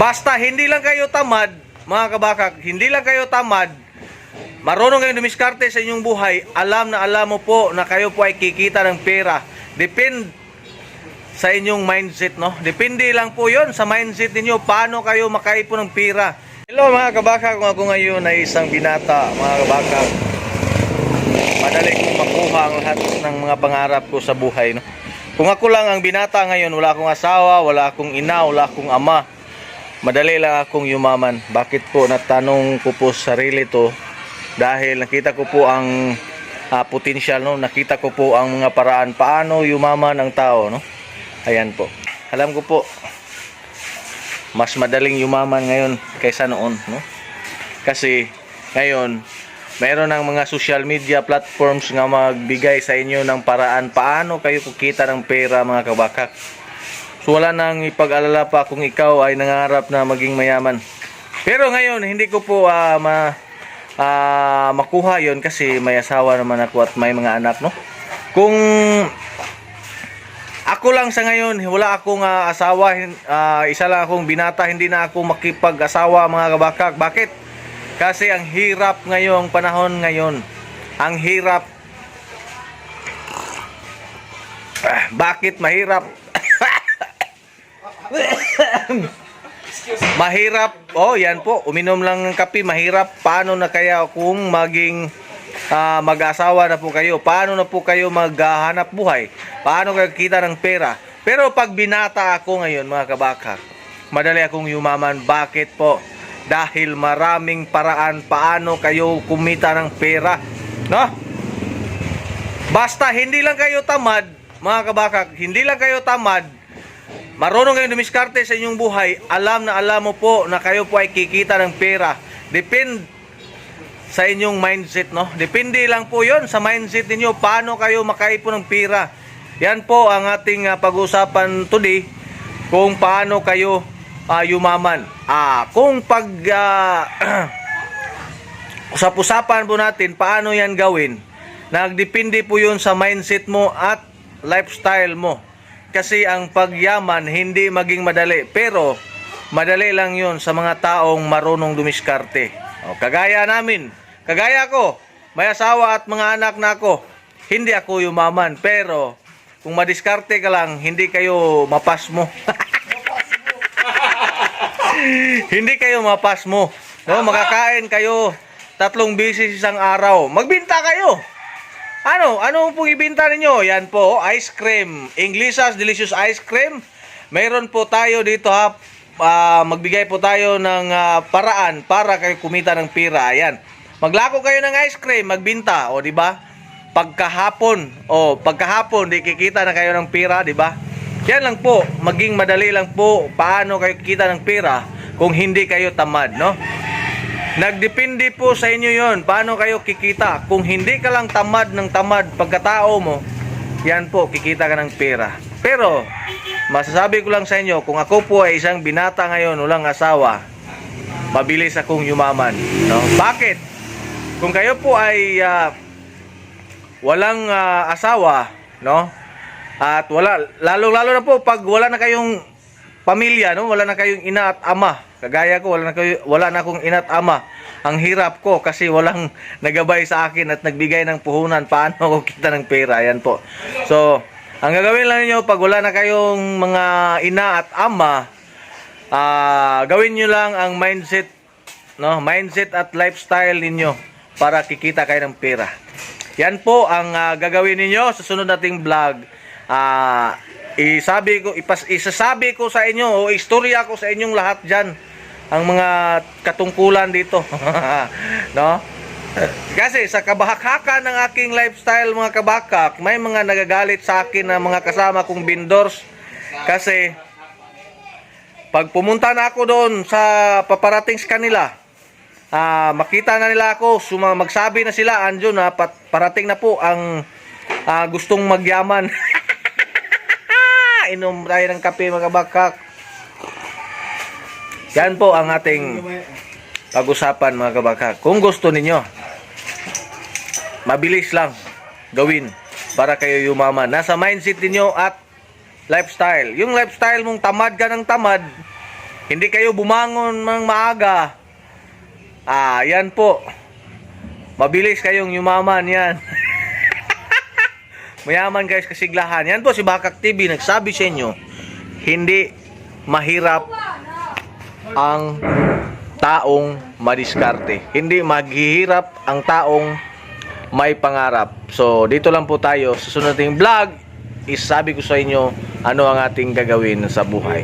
Basta hindi lang kayo tamad, mga kabakak, hindi lang kayo tamad, marunong kayong dumiskarte sa inyong buhay, alam na alam mo po na kayo po ay kikita ng pera. Depende sa inyong mindset, no? Depende lang po yon sa mindset ninyo, paano kayo makaipon ng pera. Hello mga kabakak, kung ako ngayon ay isang binata, mga kabakak, madali kong makuha ang lahat ng mga pangarap ko sa buhay, no? Kung ako lang ang binata ngayon, wala akong asawa, wala akong ina, wala akong ama, madali lang akong yumaman. Bakit po? Natanong ko po sa sarili to dahil nakita ko po ang potensyal, no? Nakita ko po ang mga paraan paano yumaman ang tao, no? Ayan po. Alam ko po mas madaling yumaman ngayon kaysa noon, no? Kasi ngayon mayroon ng mga social media platforms nga magbigay sa inyo ng paraan paano kayo kukita ng pera, mga kabakak. So wala nang ipag-alala pa kung ikaw ay nangarap na maging mayaman. Pero ngayon hindi ko po makuha yon kasi may asawa naman ako at may mga anak, no? Kung ako lang sa ngayon, wala akong asawa, isa lang akong binata, hindi na ako makipag-asawa, mga kabakak. Bakit? Kasi ang hirap ngayong panahon ngayon. Ang hirap. Bakit mahirap? Mahirap. Oh, yan po. Uminom lang ng kape, mahirap. Paano na kaya kung maging mag-asawa na po kayo? Paano na po kayo maghanap buhay? Paano kayo kita ng pera? Pero pag binata ako ngayon, mga kabakak, madali akong yumaman. Bakit po? Dahil maraming paraan paano kayo kumita ng pera, no? Basta hindi lang kayo tamad, mga kabakak, hindi lang kayo tamad, marunong kayong dumiskarte sa inyong buhay, alam na alam mo po na kayo po ay kikita ng pera. Depende sa inyong mindset, no? Depende lang po yon sa mindset niyo paano kayo makaipon ng pera. Yan po ang ating pag-usapan today, kung paano kayo yumaman. Kung usap-usapan po natin paano yan gawin, nagdepende po yun sa mindset mo at lifestyle mo. Kasi ang pagyaman hindi maging madali, pero madali lang yun sa mga taong marunong dumiskarte. Kagaya namin, kagaya ko, may asawa at mga anak na ako, hindi ako yumaman, pero kung madiskarte ka lang, hindi kayo mapasmo. Hindi kayo mapasmo, no? Makakain kayo 3 beses isang araw. Magbinta kayo. Ano pong ibinta ninyo? Yan po, ice cream. Inglesas delicious ice cream. Mayroon po tayo dito, magbigay po tayo ng paraan para kayo kumita ng pera. Ayan. Maglako kayo ng ice cream, magbinta, o di ba? Pagkahapon di kikita na kayo ng pera, di ba? Yan lang po, maging madali lang po paano kayo kikita ng pera kung hindi kayo tamad, no? Nagdepende po sa inyo yon paano kayo kikita. Kung hindi ka lang tamad ng tamad pagkatao mo, yan po, kikita ka ng pera. Pero masasabi ko lang sa inyo, kung ako po ay isang binata ngayon, walang asawa, mabilis akong yumaman, no? Bakit? Kung kayo po ay walang asawa, no? At lalo na po pag wala na kayong pamilya, no? Wala na kayong ina at ama. Kagaya ko, wala na akong ina at ama. Ang hirap ko kasi walang nagabay sa akin at nagbigay ng puhunan paano ako kita ng pera. Ayan po. So, ang gagawin lang niyo pag wala na kayong mga ina at ama, gawin niyo lang ang mindset, no? Mindset at lifestyle niyo para kikita kayo ng pera. Yan po ang gagawin niyo sa sunod nating vlog. Isasabi ko sa inyo o istorya ko sa inyong lahat dyan ang mga katungkulan dito. No? Kasi sa kabahakakan ng aking lifestyle, mga kabakak, may mga nagagalit sa akin na mga kasama kong vendors kasi pag pumunta na ako doon sa paparating sa kanila, makita na nila ako, magsabi na sila, andyo na parating na po ang gustong magyaman. Inom tayo ng kape, mga kabakak. Yan po ang ating pag-usapan, mga kabakak. Kung gusto ninyo, mabilis lang gawin para kayo yumaman. Nasa mindset ninyo at lifestyle. Yung lifestyle mong tamad ka ng tamad, Hindi kayo bumangon ng maaga. Yan po. Mabilis kayong yumaman yan. Mayaman guys kasiglahan. Yan po si Bakak TV nagsabi sa inyo, hindi mahirap ang taong madiskarte. Hindi maghihirap ang taong may pangarap. So dito lang po tayo sa sunod nating vlog. Isabi ko sa inyo ano ang ating gagawin sa buhay.